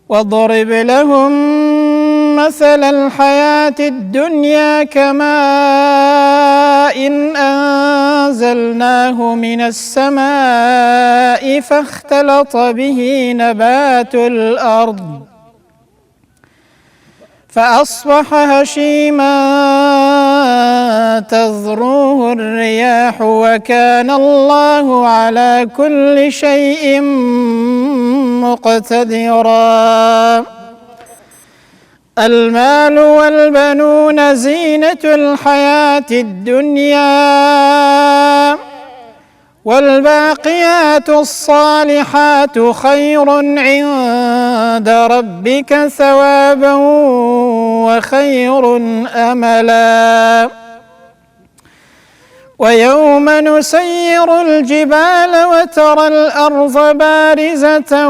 واضرب لهم مثل الحياة الدنيا كماء إن أنزلناه من السماء فاختلط به نبات الأرض فأصبح هشيما تذروه الرياح وكان الله على كل شيء مقتدرا. المال والبنون زينة الحياة الدنيا والباقيات الصالحات خير عند ربك ثوابا وخير أملا. ويوم نسير الجبال وترى الأرض بارزة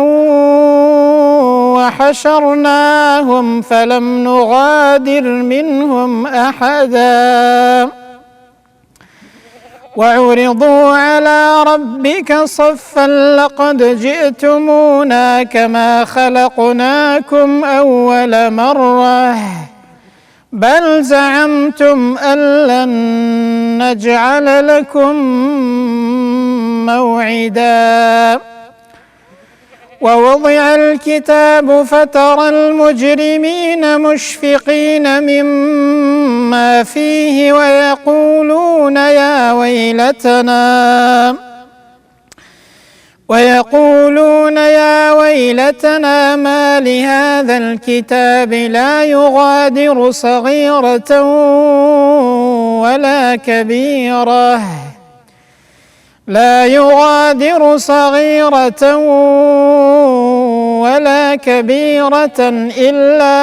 وحشرناهم فلم نغادر منهم أحدا وعرضوا على ربك صفا لقد جئتمونا كما خلقناكم أول مرة بل زعمتم أن لن نجعل لكم موعدا. ووضع الكتاب فترى المجرمين مشفقين مما فيه ويقولون يا ويلتنا ما لهذا الكتاب لا يغادر صغيرة ولا كبيرة إلا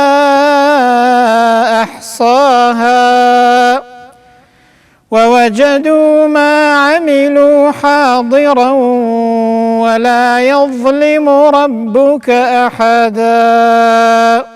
أحصاها ووجدوا ما عملوا حاضرا ولا يظلم ربك أحدا.